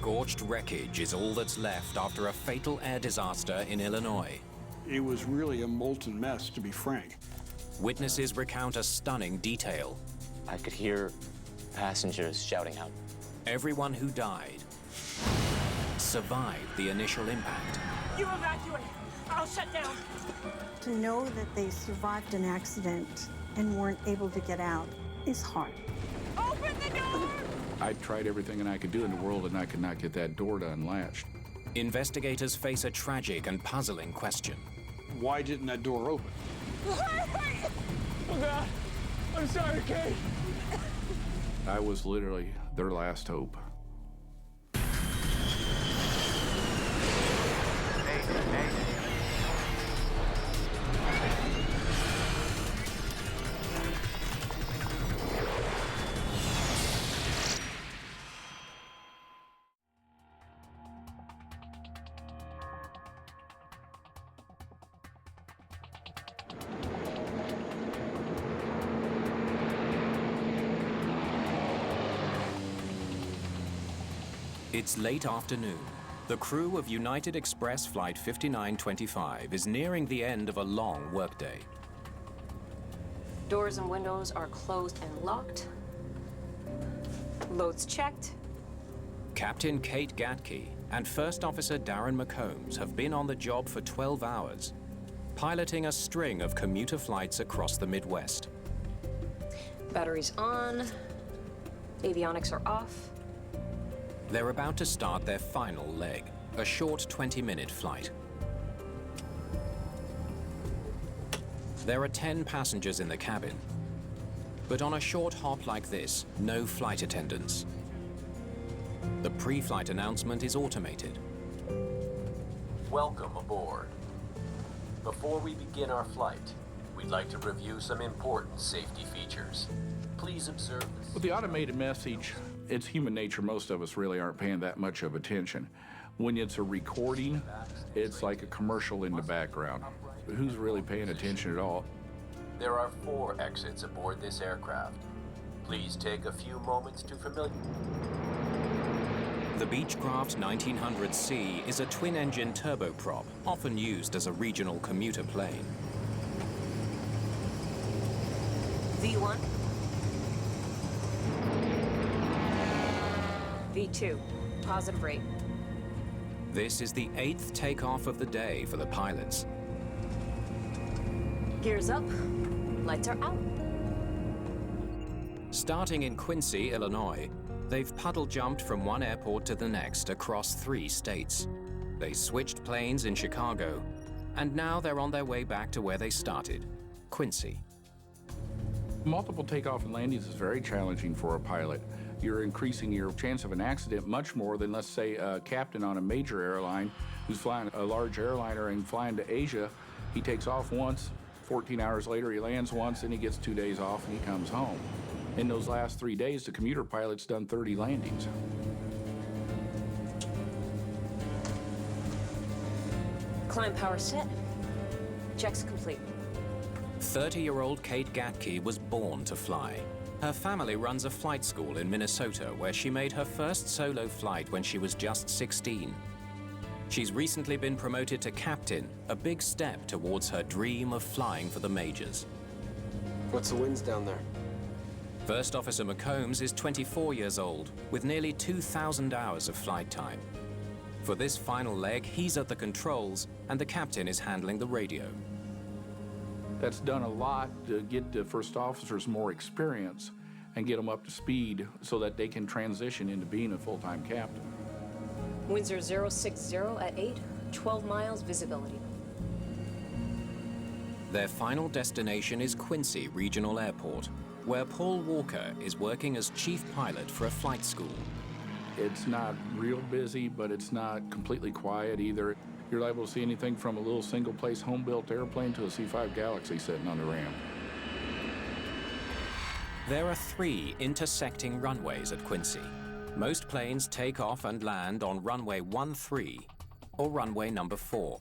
Scorched wreckage is all that's left after a fatal air disaster in Illinois. It was really a molten mess, to be frank. Witnesses recount a stunning detail. I could hear passengers shouting out. Everyone who died survived the initial impact. You evacuate. I'll shut down. To know that they survived an accident and weren't able to get out is hard. Open the door! I tried everything I could do in the world, and I could not get that door to unlatch. Investigators face a tragic and puzzling question. Why didn't that door open? Oh, God. I'm sorry, Kate. I was literally their last hope. It's late afternoon. The crew of United Express Flight 5925 is nearing the end of a long workday. Doors and windows are closed and locked. Loads checked. Captain Kate Gatke and First Officer Darren McCombs have been on the job for 12 hours, piloting a string of commuter flights across the Midwest. Batteries on. Avionics are off. They're about to start their final leg, a short 20-minute flight. There are 10 passengers in the cabin, but on a short hop like this, no flight attendants. The pre-flight announcement is automated. Welcome aboard. Before we begin our flight, we'd like to review some important safety features. Please observe this. With the automated message, it's human nature. Most of us really aren't paying that much of attention. When it's a recording, it's like a commercial in the background. Who's really paying attention at all? There are 4 exits aboard this aircraft. Please take a few moments to familiarize. The Beechcraft 1900C is a twin-engine turboprop, often used as a regional commuter plane. V1. V2. Positive rate. This is the 8th takeoff of the day for the pilots. Gears up. Lights are out. Starting in Quincy, Illinois, they've puddle jumped from one airport to the next across 3 states. They switched planes in Chicago, and now they're on their way back to where they started, Quincy. Multiple takeoff and landings is very challenging for a pilot. You're increasing your chance of an accident much more than, let's say, a captain on a major airline who's flying a large airliner and flying to Asia. He takes off once, 14 hours later he lands once, and he gets 2 days off and he comes home. In those last 3 days, the commuter pilot's done 30 landings. Climb power set. Checks complete. 30-year-old Kate Gatke was born to fly. Her family runs a flight school in Minnesota where she made her first solo flight when she was just 16. She's recently been promoted to captain, a big step towards her dream of flying for the majors. What's the winds down there? First Officer McCombs is 24 years old, with nearly 2,000 hours of flight time. For this final leg, he's at the controls, and the captain is handling the radio. That's done a lot to get the first officers more experience and get them up to speed so that they can transition into being a full-time captain. Winds are 060 at 8, 12 miles visibility. Their final destination is Quincy Regional Airport, where Paul Walker is working as chief pilot for a flight school. It's not real busy, but it's not completely quiet either. You're liable to see anything from a little single-place home-built airplane to a C-5 Galaxy sitting on the ramp. There are 3 intersecting runways at Quincy. Most planes take off and land on runway 13 or runway number 4.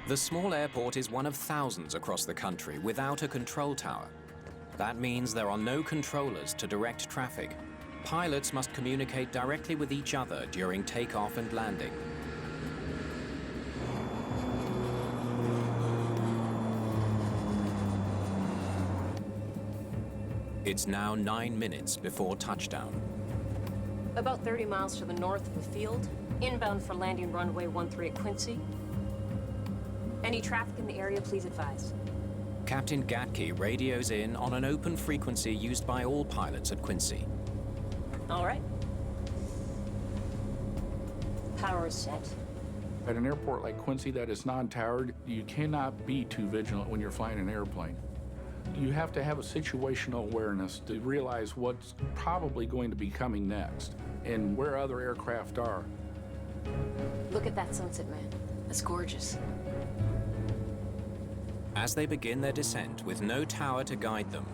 The small airport is one of thousands across the country without a control tower. That means there are no controllers to direct traffic. Pilots must communicate directly with each other during takeoff and landing. It's now 9 minutes before touchdown. About 30 miles to the north of the field, inbound for landing runway 13 at Quincy. Any traffic in the area, please advise. Captain Gatke radios in on an open frequency used by all pilots at Quincy. All right. Power is set. At an airport like Quincy that is non-towered, you cannot be too vigilant when you're flying an airplane. You have to have a situational awareness to realize what's probably going to be coming next and where other aircraft are. Look at that sunset, man. That's gorgeous. As they begin their descent with no tower to guide them,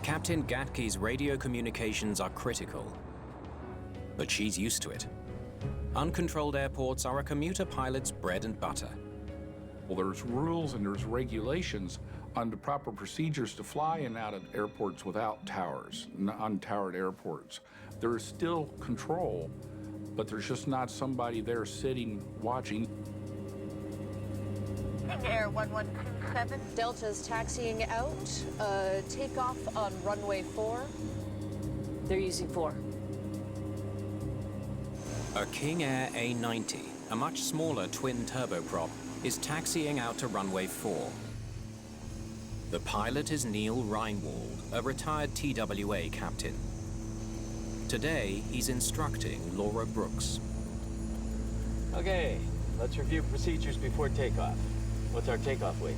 Captain Gatke's radio communications are critical. But she's used to it. Uncontrolled airports are a commuter pilot's bread and butter. Well, there's rules and there's regulations on the proper procedures to fly in and out of airports without towers, untowered airports. There is still control, but there's just not somebody there sitting, watching. Air 1127. Delta's taxiing out. Takeoff on runway 4. They're using 4. A King Air A90, a much smaller twin turboprop, is taxiing out to runway 4. The pilot is Neil Reinwald, a retired TWA captain. Today, he's instructing Laura Brooks. Okay, let's review procedures before takeoff. What's our takeoff weight?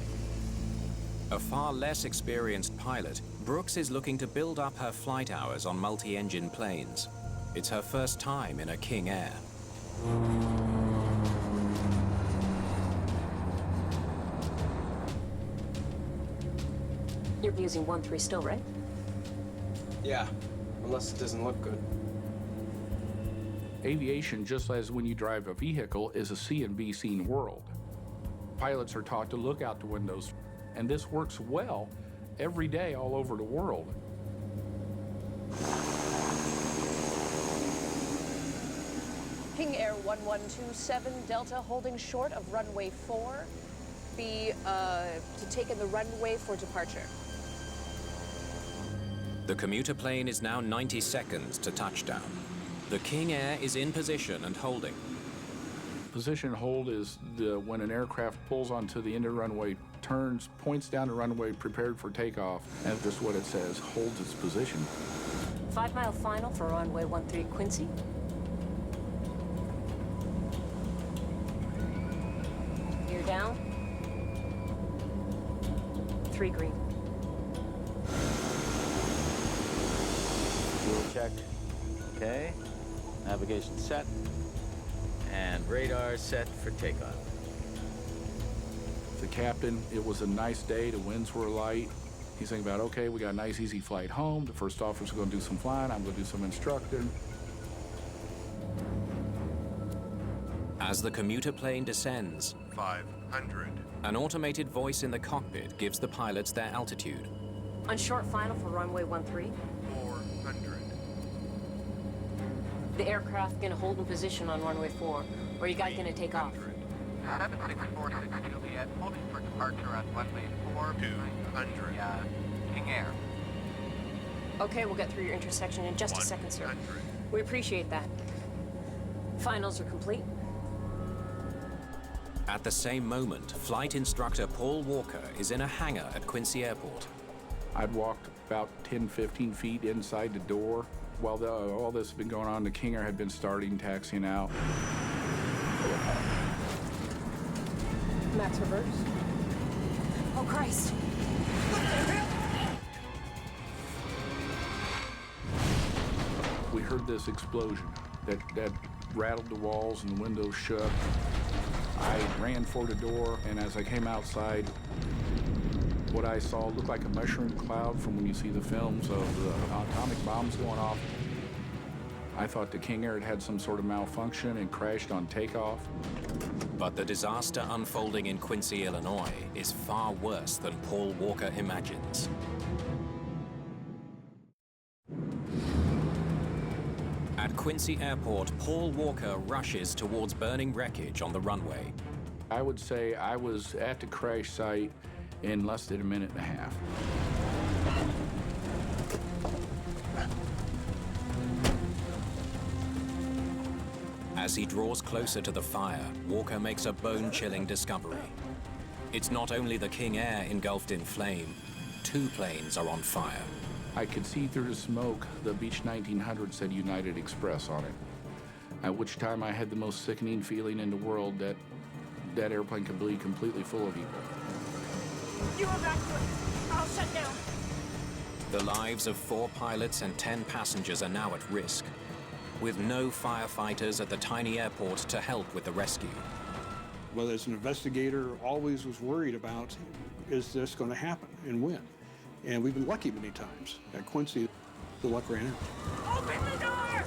A far less experienced pilot, Brooks is looking to build up her flight hours on multi-engine planes. It's her first time in a King Air. You're using 13 still, right? Yeah, unless it doesn't look good. Aviation, just as when you drive a vehicle, is a see and be seen world. Pilots are taught to look out the windows, and this works well every day all over the world. King Air 1127 Delta holding short of runway 4. Be to take in the runway for departure. The commuter plane is now 90 seconds to touchdown. The King Air is in position and holding. Position and hold is when an aircraft pulls onto the end of the runway, turns, points down the runway, prepared for takeoff, and just what it says, holds its position. 5-mile final for runway 13 Quincy. You're down. 3 green. Fuel check. Okay. Navigation set. And radar set for takeoff. The captain, it was a nice day, the winds were light. He's thinking about, okay, we got a nice easy flight home. The first officer's gonna do some flying, I'm gonna do some instructing. As the commuter plane descends, 500. an automated voice in the cockpit gives the pilots their altitude. On short final for runway 13. 400. The aircraft gonna hold in position on runway 4, or you guys gonna take off? 7646 Juliet, holding for departure on runway 4. 200. King Air. Okay, we'll get through your intersection in just a second, sir. We appreciate that. Finals are complete. At the same moment, flight instructor Paul Walker is in a hangar at Quincy Airport. I'd walked about 10, 15 feet inside the door. While all this had been going on, the King Air had been starting, taxiing out. Max reverse. Oh, Christ. We heard this explosion that rattled the walls and the windows shook. I ran for the door, and as I came outside, what I saw looked like a mushroom cloud from when you see the films of the atomic bombs going off. I thought the King Air had some sort of malfunction and crashed on takeoff. But the disaster unfolding in Quincy, Illinois is far worse than Paul Walker imagines. At Quincy Airport, Paul Walker rushes towards burning wreckage on the runway. I would say I was at the crash site in less than a minute and a half. As he draws closer to the fire, Walker makes a bone-chilling discovery. It's not only the King Air engulfed in flame, 2 planes are on fire. I could see through the smoke the Beech 1900 said United Express on it, at which time I had the most sickening feeling in the world that that airplane could be completely full of people. You evacuate. I'll shut down. The lives of 4 pilots and 10 passengers are now at risk, with no firefighters at the tiny airport to help with the rescue. Well, as an investigator, always was worried about, is this going to happen and when? And we've been lucky many times. At Quincy, the luck ran out. Open the door!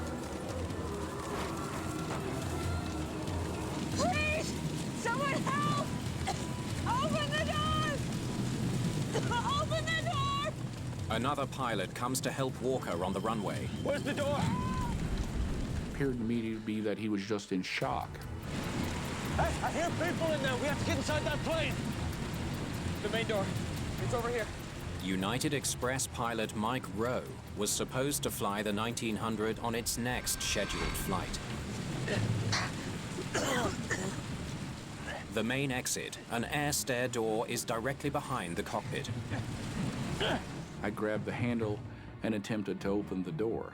Please! Someone help! Open the door! Open the door! Another pilot comes to help Walker on the runway. Where's the door? It appeared to me to be that he was just in shock. Hey, I hear people in there. We have to get inside that plane. The main door. It's over here. United Express pilot Mike Rowe was supposed to fly the 1900 on its next scheduled flight. The main exit, an air stair door, is directly behind the cockpit. I grabbed the handle and attempted to open the door.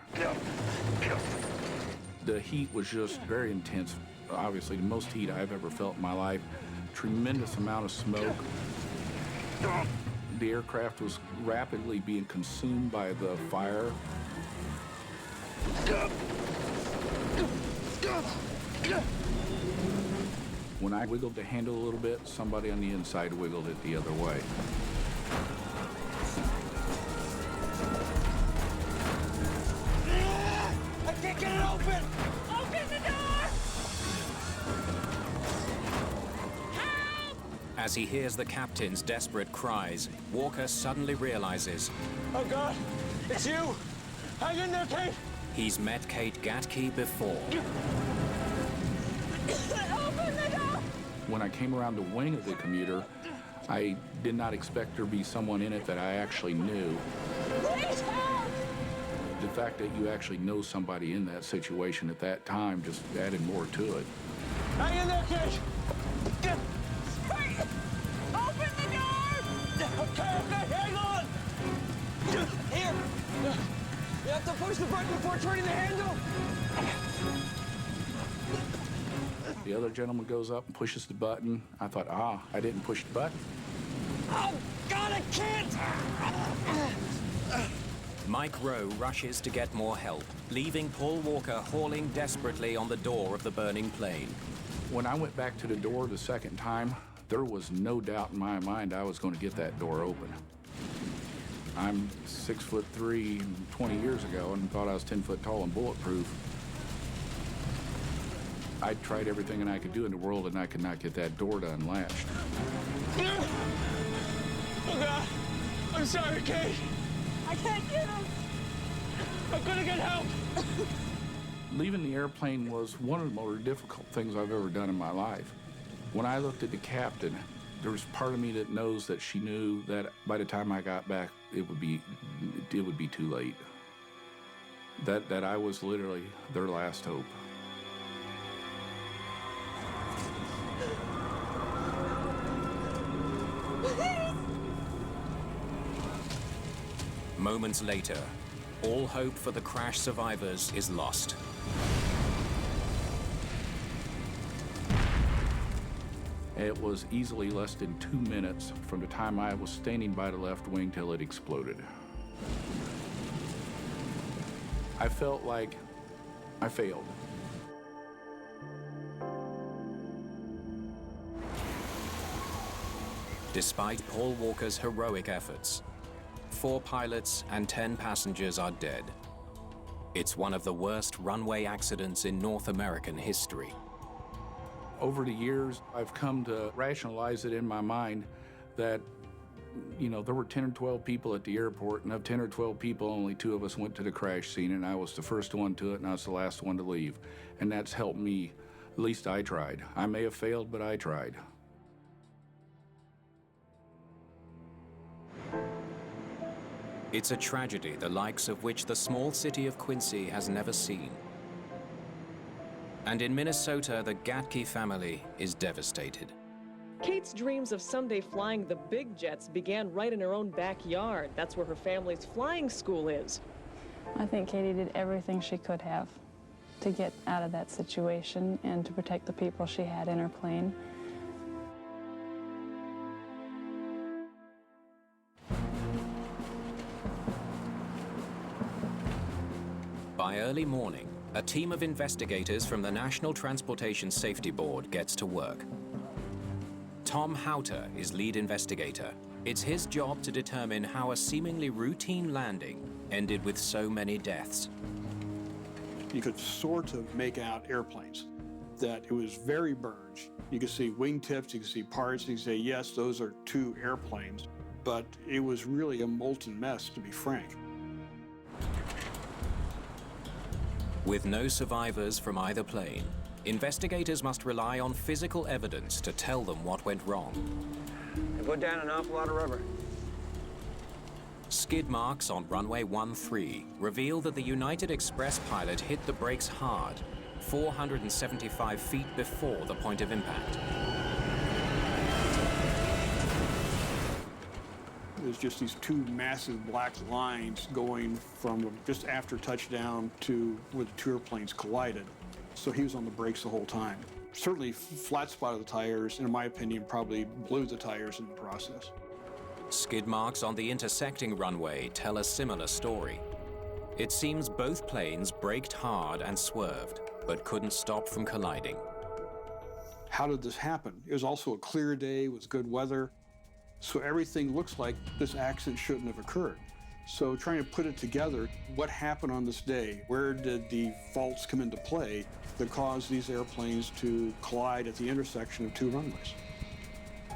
The heat was just very intense. Obviously, the most heat I've ever felt in my life. Tremendous amount of smoke. The aircraft was rapidly being consumed by the fire. When I wiggled the handle a little bit, somebody on the inside wiggled it the other way. I can't get it open! Open the door! As he hears the captain's desperate cries, Walker suddenly realizes Oh, God! It's you! Hang in there, Kate! he's met Kate Gatke before. Open the door! When I came around the wing of the commuter, I did not expect there to be someone in it that I actually knew. Please help! The fact that you actually know somebody in that situation at that time just added more to it. Hang in there, Kate! Wait! Open the door! Okay, hang on! Here! You have to push the button before turning the handle! The other gentleman goes up and pushes the button. I thought, I didn't push the button. Oh, God, I can't! Mike Rowe rushes to get more help, leaving Paul Walker hauling desperately on the door of the burning plane. When I went back to the door the second time, there was no doubt in my mind I was going to get that door open. I'm 6'3" 20 years ago and thought I was 10 foot tall and bulletproof. I tried everything I could do in the world and I could not get that door to unlatched. Oh, God! I'm sorry, Kate! I can't get him! I'm gonna get help! Leaving the airplane was one of the more difficult things I've ever done in my life. When I looked at the captain, there was part of me that knows that she knew that by the time I got back, it would be too late. That I was literally their last hope. Moments later, all hope for the crash survivors is lost. It was easily less than 2 minutes from the time I was standing by the left wing till it exploded. I felt like I failed. Despite Paul Walker's heroic efforts, 4 pilots and 10 passengers are dead. It's one of the worst runway accidents in North American history. Over the years, I've come to rationalize it in my mind that you know, there were 10 or 12 people at the airport, and of 10 or 12 people, only 2 of us went to the crash scene, and I was the first one to it, and I was the last one to leave. And that's helped me. At least I tried. I may have failed, but I tried. It's a tragedy the likes of which the small city of Quincy has never seen. And in Minnesota, the Gatke family is devastated. Kate's dreams of someday flying the big jets began right in her own backyard. That's where her family's flying school is. I think Katie did everything she could have to get out of that situation and to protect the people she had in her plane. By early morning, a team of investigators from the National Transportation Safety Board gets to work. Tom Houter is lead investigator. It's his job to determine how a seemingly routine landing ended with so many deaths. You could sort of make out airplanes, that it was very burned. You could see wingtips, you could see parts, you could say, yes, those are 2 airplanes, but it was really a molten mess, to be frank. With no survivors from either plane, investigators must rely on physical evidence to tell them what went wrong. I put down an awful lot of rubber. Skid marks on runway 13 reveal that the United Express pilot hit the brakes hard, 475 feet before the point of impact. There's just these 2 massive black lines going from just after touchdown to where the 2 airplanes collided. So he was on the brakes the whole time. Certainly flat spotted the tires, and in my opinion, probably blew the tires in the process. Skid marks on the intersecting runway tell a similar story. It seems both planes braked hard and swerved, but couldn't stop from colliding. How did this happen? It was also a clear day with good weather, so everything looks like this accident shouldn't have occurred. So trying to put it together, what happened on this day? Where did the faults come into play that caused these airplanes to collide at the intersection of 2 runways?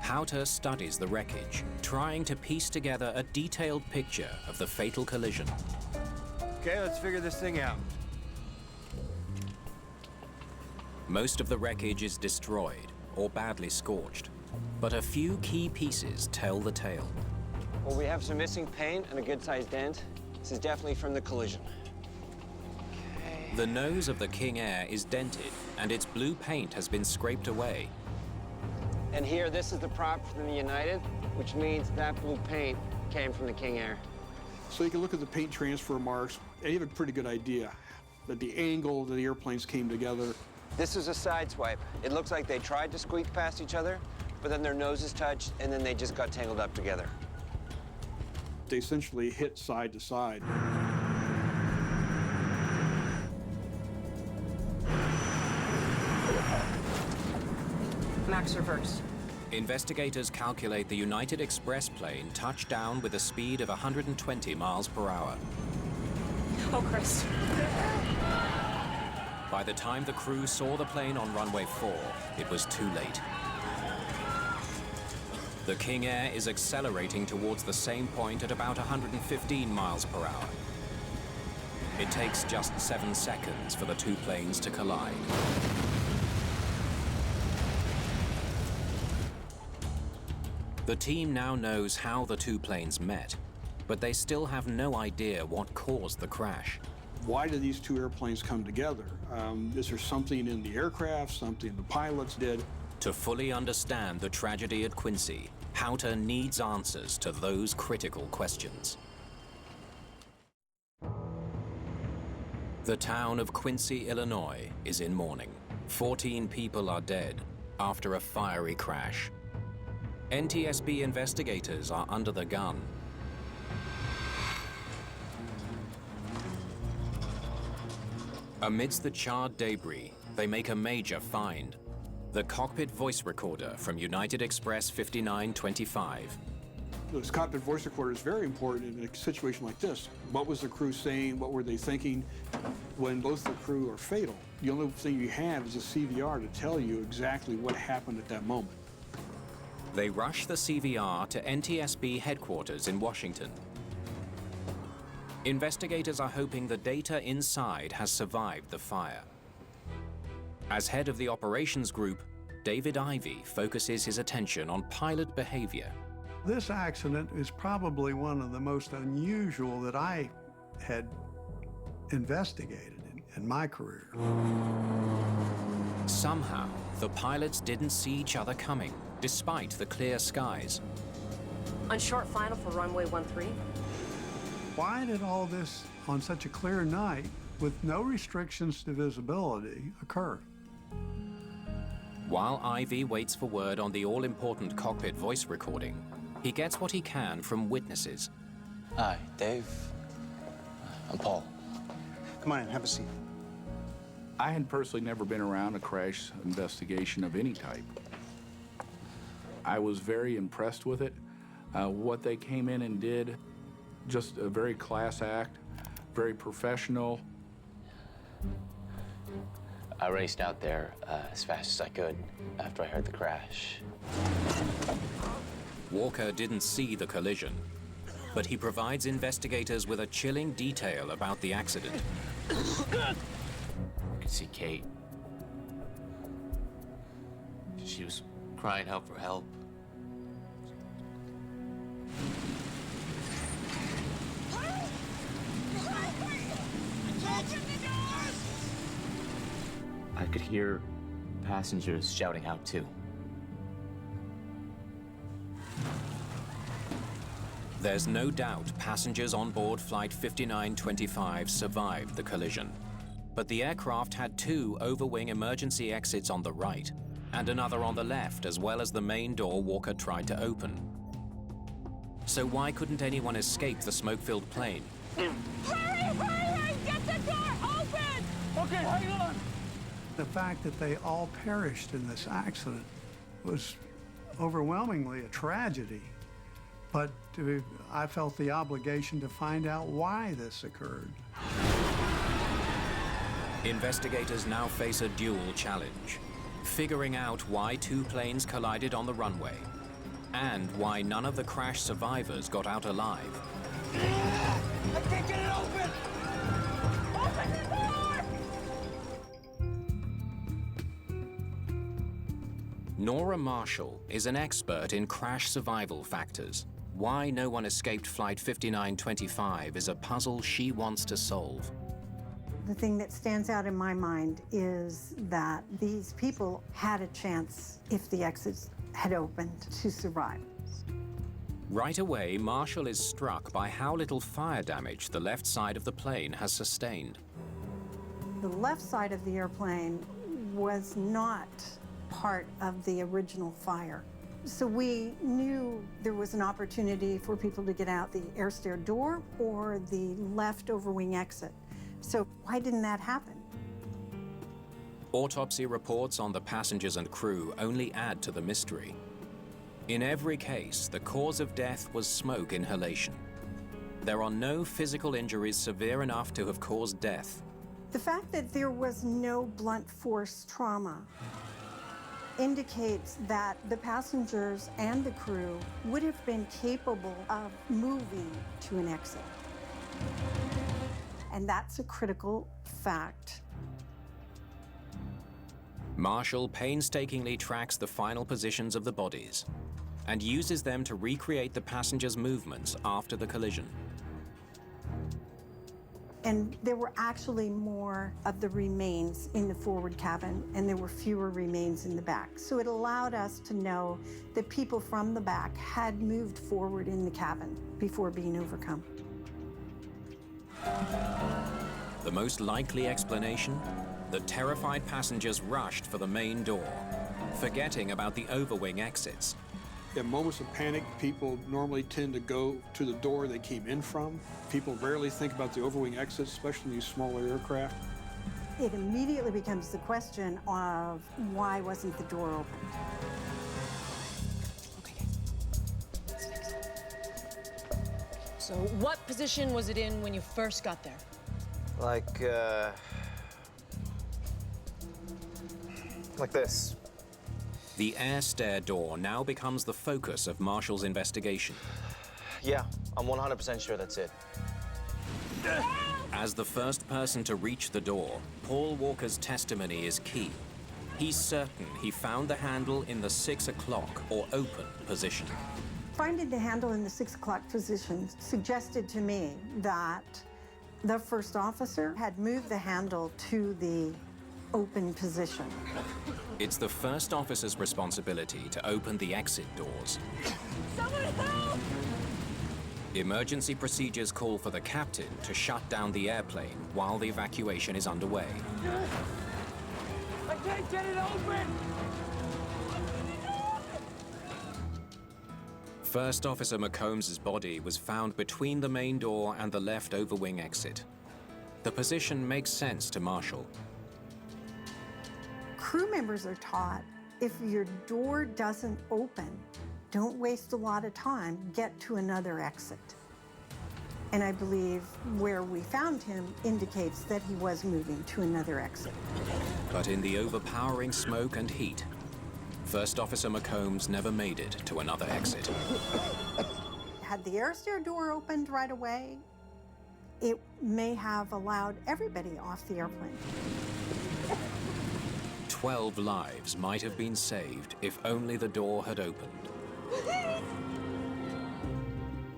Houter studies the wreckage, trying to piece together a detailed picture of the fatal collision. Okay, let's figure this thing out. Most of the wreckage is destroyed or badly scorched, but a few key pieces tell the tale. Well, we have some missing paint and a good-sized dent. This is definitely from the collision. Okay. The nose of the King Air is dented, and its blue paint has been scraped away. And here, this is the prop from the United, which means that blue paint came from the King Air. So you can look at the paint transfer marks, and you have a pretty good idea that the angle that the airplanes came together. This is a side swipe. It looks like they tried to squeak past each other, but then their noses touched, and then they just got tangled up together. They essentially hit side to side. Max reverse. Investigators calculate the United Express plane touched down with a speed of 120 miles per hour. Oh, Chris. By the time the crew saw the plane on runway 4, it was too late. The King Air is accelerating towards the same point at about 115 miles per hour. It takes just 7 seconds for the 2 planes to collide. The team now knows how the 2 planes met, but they still have no idea what caused the crash. Why did these 2 airplanes come together? Is there something in the aircraft, something the pilots did? To fully understand the tragedy at Quincy, Houter needs answers to those critical questions. The town of Quincy, Illinois is in mourning. 14 people are dead after a fiery crash. NTSB investigators are under the gun. Amidst the charred debris, they make a major find: the cockpit voice recorder from United Express 5925. This cockpit voice recorder is very important in a situation like this. What was the crew saying? What were they thinking? When both the crew are fatal, the only thing you have is a CVR to tell you exactly what happened at that moment. They rush the CVR to NTSB headquarters in Washington. Investigators are hoping the data inside has survived the fire. As head of the operations group, David Ivey focuses his attention on pilot behavior. This accident is probably one of the most unusual that I had investigated in my career. Somehow, the pilots didn't see each other coming, despite the clear skies. On short final for runway 13. Why did all this, on such a clear night, with no restrictions to visibility, occur? While Ivy waits for word on the all-important cockpit voice recording, he gets what he can from witnesses. Hi, Dave. I'm Paul. Come on in, have a seat. I had personally never been around a crash investigation of any type. I was very impressed with it. What they came in and did, just a very class act, very professional. I raced out there as fast as I could after I heard the crash. Walker didn't see the collision, but he provides investigators with a chilling detail about the accident. I could see Kate. She was crying out for help. I could hear passengers shouting out too. There's no doubt passengers on board Flight 5925 survived the collision. But the aircraft had two overwing emergency exits on the right and another on the left, as well as the main door Walker tried to open. So why couldn't anyone escape the smoke-filled plane? Hurry! Get the door open! Okay, hang on. The fact that they all perished in this accident was overwhelmingly a tragedy. But I felt the obligation to find out why this occurred. Investigators now face a dual challenge: figuring out why two planes collided on the runway, and why none of the crash survivors got out alive. I can't get it open! Open the door! Nora Marshall is an expert in crash survival factors. Why no one escaped Flight 5925 is a puzzle she wants to solve. The thing that stands out in my mind is that these people had a chance, if the exits had opened, to survive. Right away, Marshall is struck by how little fire damage the left side of the plane has sustained. The left side of the airplane was not part of the original fire. So we knew there was an opportunity for people to get out the air stair door or the left overwing exit. So why didn't that happen? Autopsy reports on the passengers and crew only add to the mystery. In every case, the cause of death was smoke inhalation. There are no physical injuries severe enough to have caused death. The fact that there was no blunt force trauma indicates that the passengers and the crew would have been capable of moving to an exit. And that's a critical fact. Marshall painstakingly tracks the final positions of the bodies and uses them to recreate the passengers' movements after the collision. And there were actually more of the remains in the forward cabin, and there were fewer remains in the back. So it allowed us to know that people from the back had moved forward in the cabin before being overcome. The most likely explanation? The terrified passengers rushed for the main door, forgetting about the overwing exits. In moments of panic, people normally tend to go to the door they came in from. People rarely think about the overwing exits, especially these smaller aircraft. It immediately becomes the question of why wasn't the door open? So what position was it in when you first got there? Like this. The air stair door now becomes the focus of Marshall's investigation. Yeah, I'm 100% sure that's it. As the first person to reach the door, Paul Walker's testimony is key. He's certain he found the handle in the 6 o'clock or open position. Finding the handle in the 6 o'clock position suggested to me that the first officer had moved the handle to the open position. It's the first officer's responsibility to open the exit doors. Someone help! Emergency procedures call for the captain to shut down the airplane while the evacuation is underway. I can't get it open! First Officer McCombs's body was found between the main door and the left overwing exit. The position makes sense to Marshall. Crew members are taught, if your door doesn't open, don't waste a lot of time, get to another exit. And I believe where we found him indicates that he was moving to another exit. But in the overpowering smoke and heat, First Officer McCombs never made it to another exit. Had the air stair door opened right away, it may have allowed everybody off the airplane. 12 lives might have been saved if only the door had opened.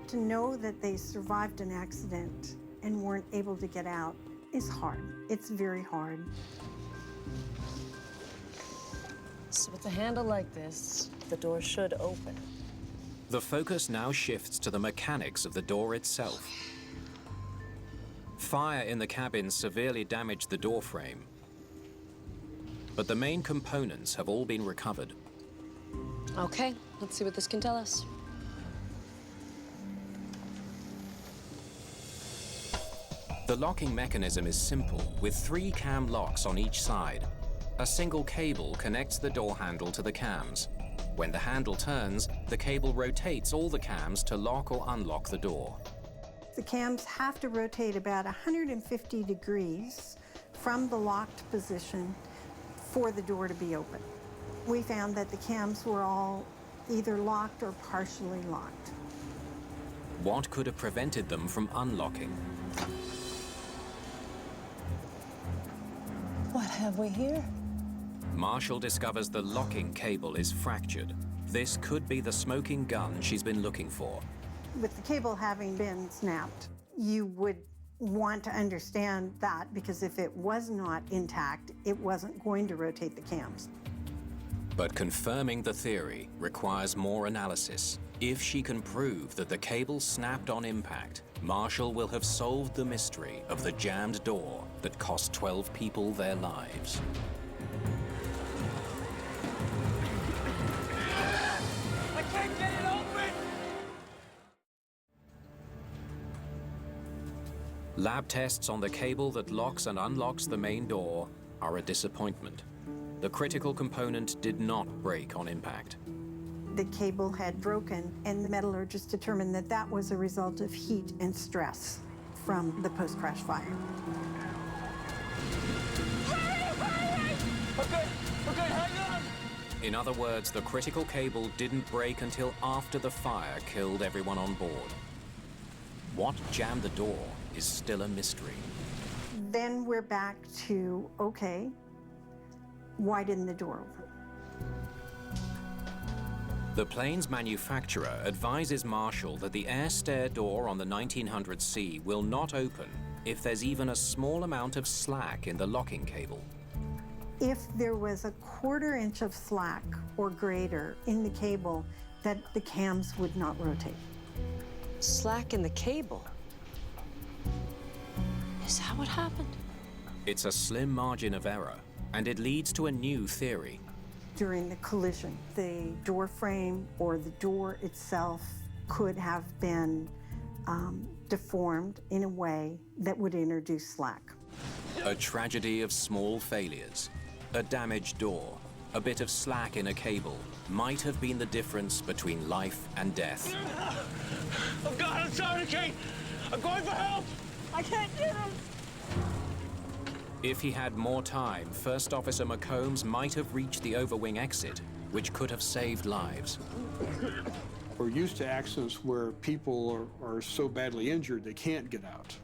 To know that they survived an accident and weren't able to get out is hard. It's very hard. So with a handle like this, the door should open. The focus now shifts to the mechanics of the door itself. Fire in the cabin severely damaged the door frame, but the main components have all been recovered. Okay, let's see what this can tell us. The locking mechanism is simple, with 3 cam locks on each side. A single cable connects the door handle to the cams. When the handle turns, the cable rotates all the cams to lock or unlock the door. The cams have to rotate about 150 degrees from the locked position for the door to be open. We found that the cams were all either locked or partially locked. What could have prevented them from unlocking? What have we here? Marshall discovers the locking cable is fractured. This could be the smoking gun she's been looking for. With the cable having been snapped, you would want to understand that, because if it was not intact, it wasn't going to rotate the cams. But confirming the theory requires more analysis. If she can prove that the cable snapped on impact, Marshall will have solved the mystery of the jammed door that cost 12 people their lives. I can't get it open! Lab tests on the cable that locks and unlocks the main door are a disappointment. The critical component did not break on impact. The cable had broken, and the metallurgist determined that that was a result of heat and stress from the post-crash fire. Okay, hang on! In other words, the critical cable didn't break until after the fire killed everyone on board. What jammed the door is still a mystery. Then we're back to, okay, why didn't the door open? The plane's manufacturer advises Marshall that the air stair door on the 1900C will not open if there's even a small amount of slack in the locking cable. If there was a 1/4 inch of slack or greater in the cable, that the cams would not rotate. Slack in the cable. Is that what happened? It's a slim margin of error, and it leads to a new theory. During the collision, the door frame or the door itself could have been deformed in a way that would introduce slack. A tragedy of small failures. A damaged door, a bit of slack in a cable might have been the difference between life and death. Oh God, I'm sorry, Kate! I'm going for help! I can't get him! If he had more time, First Officer McCombs might have reached the overwing exit, which could have saved lives. We're used to accidents where people are so badly injured they can't get out.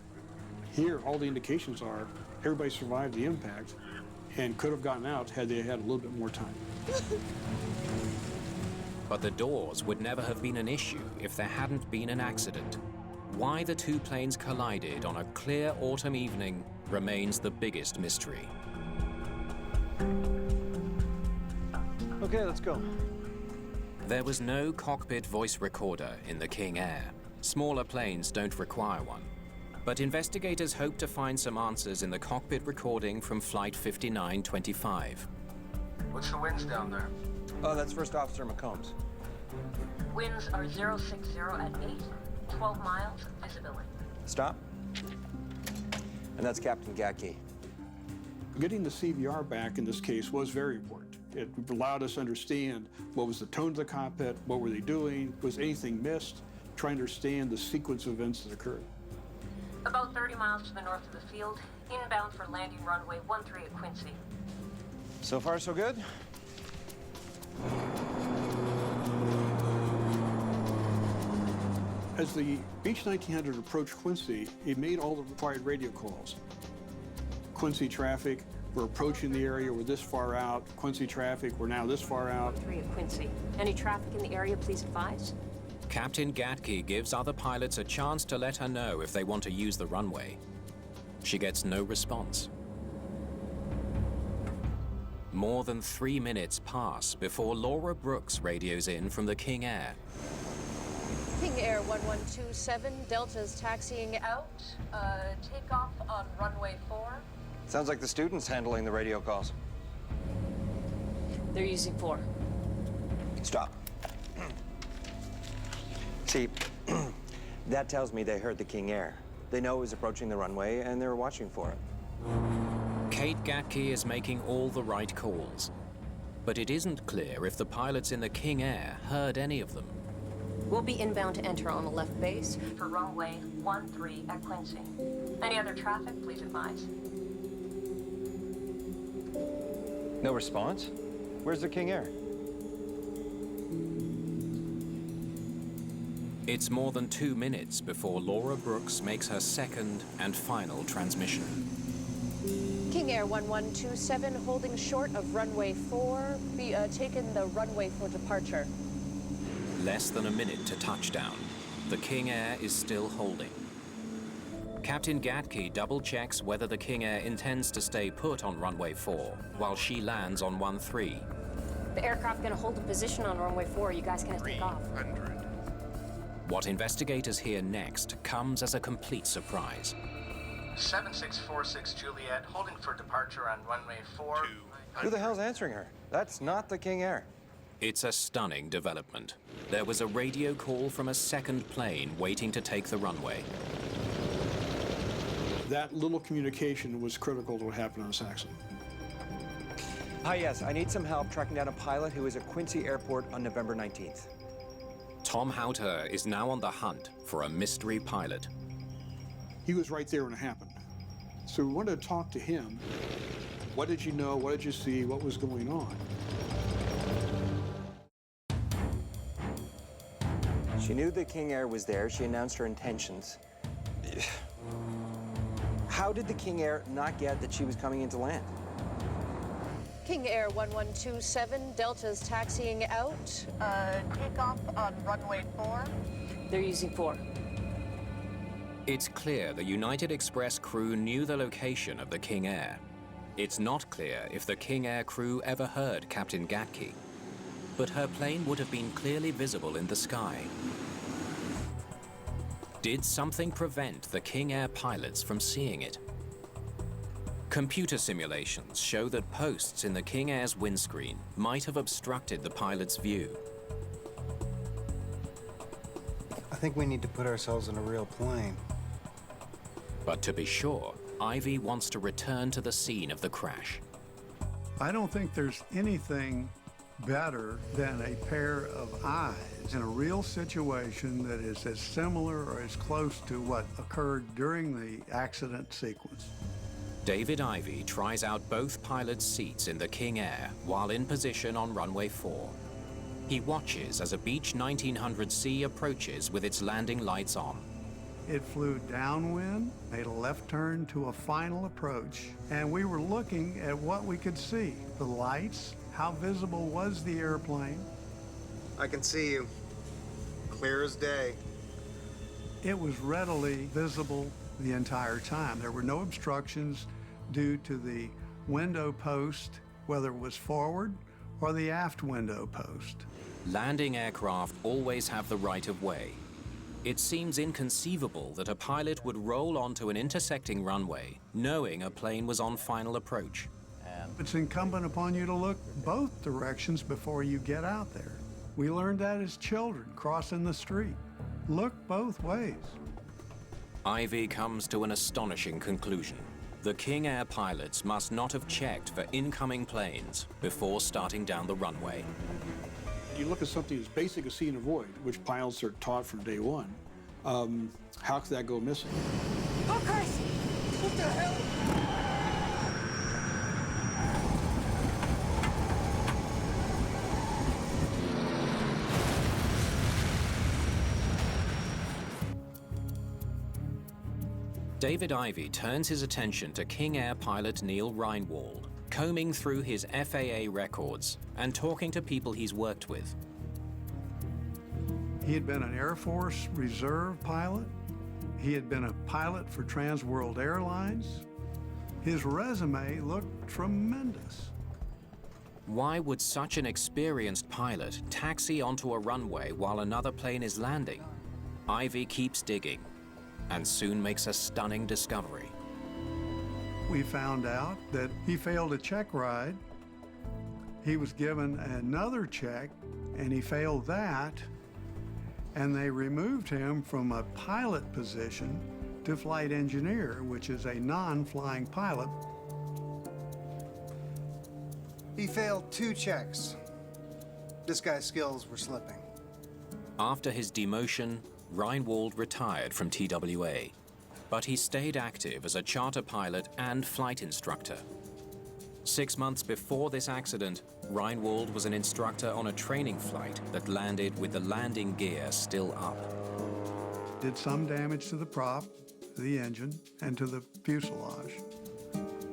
Here, all the indications are everybody survived the impact and could have gotten out had they had a little bit more time. But the doors would never have been an issue if there hadn't been an accident. Why the two planes collided on a clear autumn evening remains the biggest mystery. Okay, let's go. There was no cockpit voice recorder in the King Air. Smaller planes don't require one. But investigators hope to find some answers in the cockpit recording from Flight 5925. What's the winds down there? Oh, that's First Officer McCombs. Winds are 060 at 8, 12 miles visibility. Stop. And that's Captain Gackey. Getting the CVR back in this case was very important. It allowed us to understand what was the tone of the cockpit, what were they doing, was anything missed, trying to understand the sequence of events that occurred. About 30 miles to the north of the field, inbound for landing runway 13 at Quincy. So far, so good? As the Beech 1900 approached Quincy, it made all the required radio calls. Quincy traffic, we're approaching the area, we're this far out. Quincy traffic, we're now this far out. 3 at Quincy. Any traffic in the area, please advise. Captain Gatkey gives other pilots a chance to let her know if they want to use the runway. She gets no response. More than 3 minutes pass before Laura Brooks radios in from the King Air. King Air 1127, Delta's taxiing out. Takeoff on runway 4. Sounds like the student's handling the radio calls. They're using 4. Stop. See, that tells me they heard the King Air. They know it was approaching the runway, and they were watching for it. Kate Gatkey is making all the right calls. But it isn't clear if the pilots in the King Air heard any of them. We'll be inbound to enter on the left base for runway 13 at Quincy. Any other traffic, please advise. No response? Where's the King Air? It's more than 2 minutes before Laura Brooks makes her second and final transmission. King Air 1127, holding short of runway 4. Be taken the runway for departure. Less than a minute to touchdown. The King Air is still holding. Captain Gatkey double-checks whether the King Air intends to stay put on runway 4 while she lands on 13. The aircraft gonna hold a position on runway 4. You guys gonna take off. 300. What investigators hear next comes as a complete surprise. 7646 Juliet, holding for departure on runway 4. Who the hell's answering her? That's not the King Air. It's a stunning development. There was a radio call from a second plane waiting to take the runway. That little communication was critical to what happened on this accident. Hi, yes, I need some help tracking down a pilot who was at Quincy Airport on November 19th. Tom Houter is now on the hunt for a mystery pilot. He was right there when it happened. So we wanted to talk to him. What did you know? What did you see? What was going on? She knew the King Air was there. She announced her intentions. How did the King Air not get that she was coming in to land? King Air 1127, Delta's taxiing out. Takeoff on runway 4. They're using 4. It's clear the United Express crew knew the location of the King Air. It's not clear if the King Air crew ever heard Captain Gatkey, but her plane would have been clearly visible in the sky. Did something prevent the King Air pilots from seeing it? Computer simulations show that posts in the King Air's windscreen might have obstructed the pilot's view. I think we need to put ourselves in a real plane. But to be sure, Ivy wants to return to the scene of the crash. I don't think there's anything better than a pair of eyes in a real situation that is as similar or as close to what occurred during the accident sequence. David Ivy tries out both pilots' seats in the King Air while in position on runway 4. He watches as a Beech 1900C approaches with its landing lights on. It flew downwind, made a left turn to a final approach, and we were looking at what we could see. The lights, how visible was the airplane. I can see you. Clear as day. It was readily visible the entire time. There were no obstructions due to the window post, whether it was forward or the aft window post. Landing aircraft always have the right of way. It seems inconceivable that a pilot would roll onto an intersecting runway knowing a plane was on final approach. It's incumbent upon you to look both directions before you get out there. We learned that as children crossing the street. Look both ways. Ivy comes to an astonishing conclusion. The King Air pilots must not have checked for incoming planes before starting down the runway. You look at something as basic as see and avoid, which pilots are taught from day one. How could that go missing? Hookers! What the hell? David Ivy turns his attention to King Air pilot Neil Reinwald, combing through his FAA records and talking to people he's worked with. He had been an Air Force Reserve pilot. He had been a pilot for Trans World Airlines. His resume looked tremendous. Why would such an experienced pilot taxi onto a runway while another plane is landing? Ivy keeps digging and soon makes a stunning discovery. We found out that he failed a check ride. He was given another check, and he failed that, and they removed him from a pilot position to flight engineer, which is a non-flying pilot. He failed 2 checks. This guy's skills were slipping. After his demotion, Reinwald retired from TWA, but he stayed active as a charter pilot and flight instructor. 6 months before this accident, Reinwald was an instructor on a training flight that landed with the landing gear still up. Did some damage to the prop, the engine, and to the fuselage.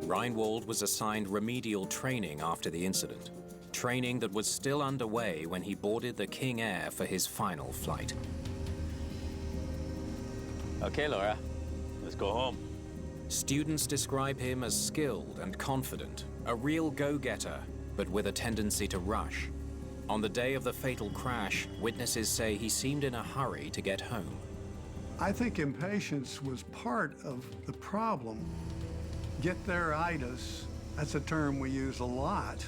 Reinwald was assigned remedial training after the incident, training that was still underway when he boarded the King Air for his final flight. Okay, Laura, let's go home. Students describe him as skilled and confident, a real go-getter, but with a tendency to rush. On the day of the fatal crash, witnesses say he seemed in a hurry to get home. I think impatience was part of the problem. Get-there-itis, that's a term we use a lot.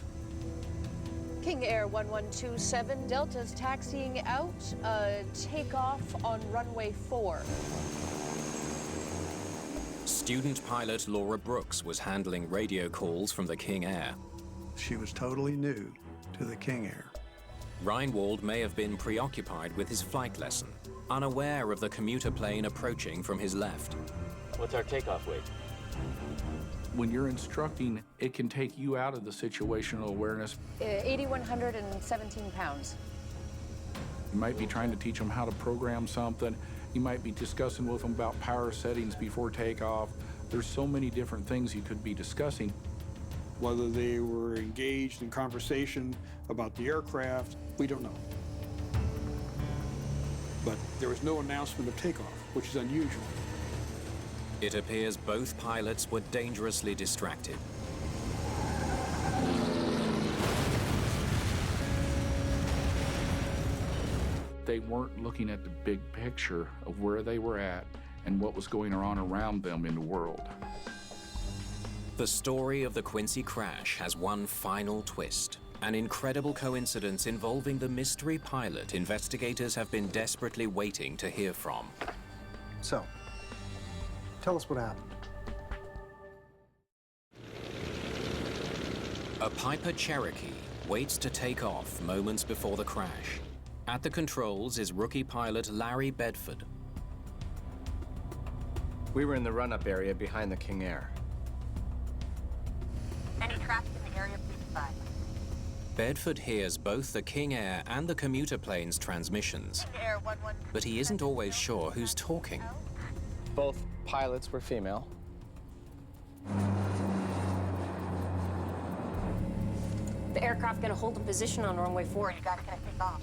King Air 1127, Delta's taxiing out, takeoff on runway 4. Student pilot Laura Brooks was handling radio calls from the King Air. She was totally new to the King Air. Reinwald may have been preoccupied with his flight lesson, unaware of the commuter plane approaching from his left. What's our takeoff weight? When you're instructing, it can take you out of the situational awareness. 8,117 pounds. You might be trying to teach them how to program something. You might be discussing with them about power settings before takeoff. There's so many different things you could be discussing. Whether they were engaged in conversation about the aircraft, we don't know. But there was no announcement of takeoff, which is unusual. It appears both pilots were dangerously distracted. They weren't looking at the big picture of where they were at and what was going on around them in the world. The story of the Quincy crash has one final twist. An incredible coincidence involving the mystery pilot investigators have been desperately waiting to hear from. So, tell us what happened. A Piper Cherokee waits to take off moments before the crash. At the controls is rookie pilot Larry Bedford. We were in the run-up area behind the King Air. Any traffic in the area, please advise. Bedford hears both the King Air and the commuter plane's transmissions, but he isn't always sure who's talking. Both pilots were female. The aircraft gonna hold a position on runway 4. You gotta take off.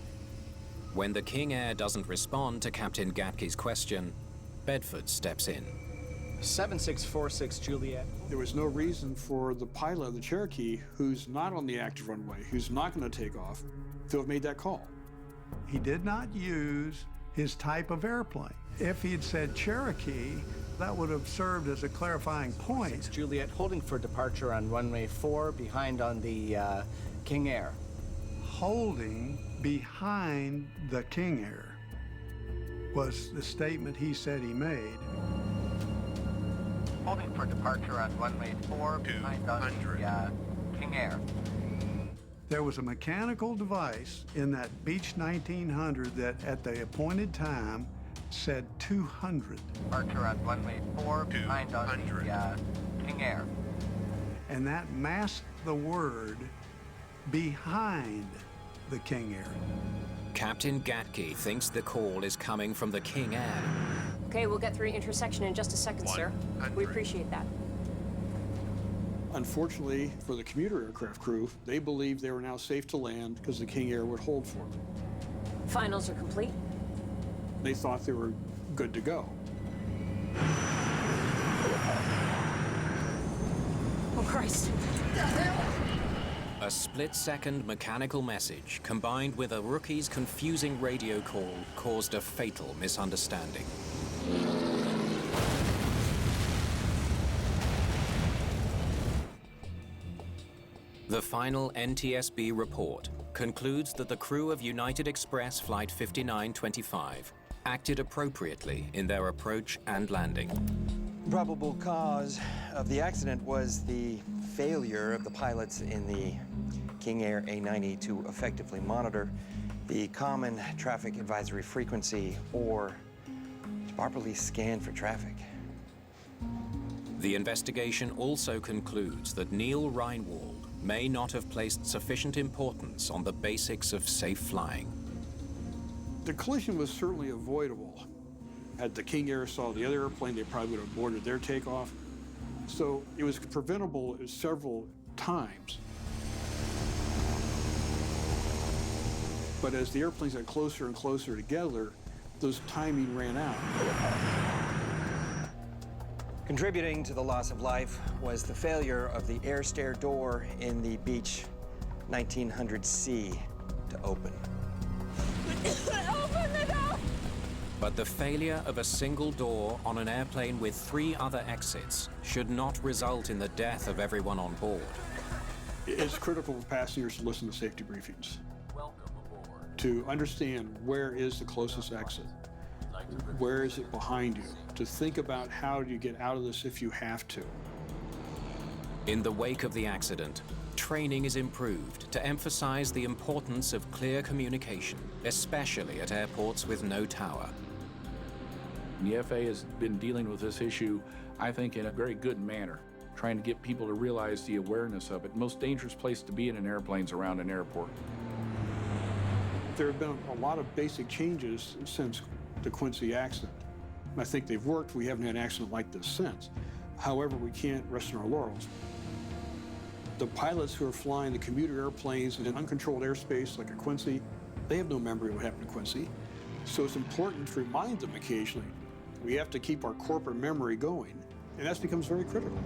When the King Air doesn't respond to Captain Gatke's question, Bedford steps in. 7646 Juliet. There was no reason for the pilot of the Cherokee, who's not on the active runway, who's not going to take off, to have made that call. He did not use his type of airplane. If he had said Cherokee, that would have served as a clarifying point. Juliet, holding for departure on runway 4, behind on the King Air. Holding behind the King Air was the statement he said he made. Holding for departure on runway 4, behind on the King Air. There was a mechanical device in that Beech 1900 that at the appointed time said 200. Departure on runway 4, behind on the King Air. And that masked the word behind the King Air. Captain Gatke thinks the call is coming from the King Air. Okay, we'll get through intersection in just a second, sir. We appreciate that. Unfortunately for the commuter aircraft crew, they believed they were now safe to land because the King Air would hold for them. Finals are complete. They thought they were good to go. Oh, Christ. A split-second mechanical message combined with a rookie's confusing radio call caused a fatal misunderstanding. The final NTSB report concludes that the crew of United Express Flight 5925 acted appropriately in their approach and landing. Probable cause of the accident was the failure of the pilots in the King Air A90 to effectively monitor the common traffic advisory frequency or to properly scan for traffic. The investigation also concludes that Neil Reinwald may not have placed sufficient importance on the basics of safe flying. The collision was certainly avoidable. Had the King Air saw the other airplane, they probably would have aborted their takeoff. So it was preventable several times. But as the airplanes got closer and closer together, those timing ran out. Contributing to the loss of life was the failure of the air stair door in the Beech 1900C to open. Open the door! But the failure of a single door on an airplane with 3 other exits should not result in the death of everyone on board. It's critical for passengers to listen to safety briefings, to understand where is the closest exit, where is it behind you, to think about how do you get out of this if you have to. In the wake of the accident, training is improved to emphasize the importance of clear communication, especially at airports with no tower. The FAA has been dealing with this issue, I think, in a very good manner, trying to get people to realize the awareness of it. Most dangerous place to be in an airplane is around an airport. There have been a lot of basic changes since the Quincy accident. I think they've worked. We haven't had an accident like this since. However, we can't rest on our laurels. The pilots who are flying the commuter airplanes in uncontrolled airspace like at Quincy, they have no memory of what happened to Quincy. So it's important to remind them occasionally. We have to keep our corporate memory going, and that becomes very critical.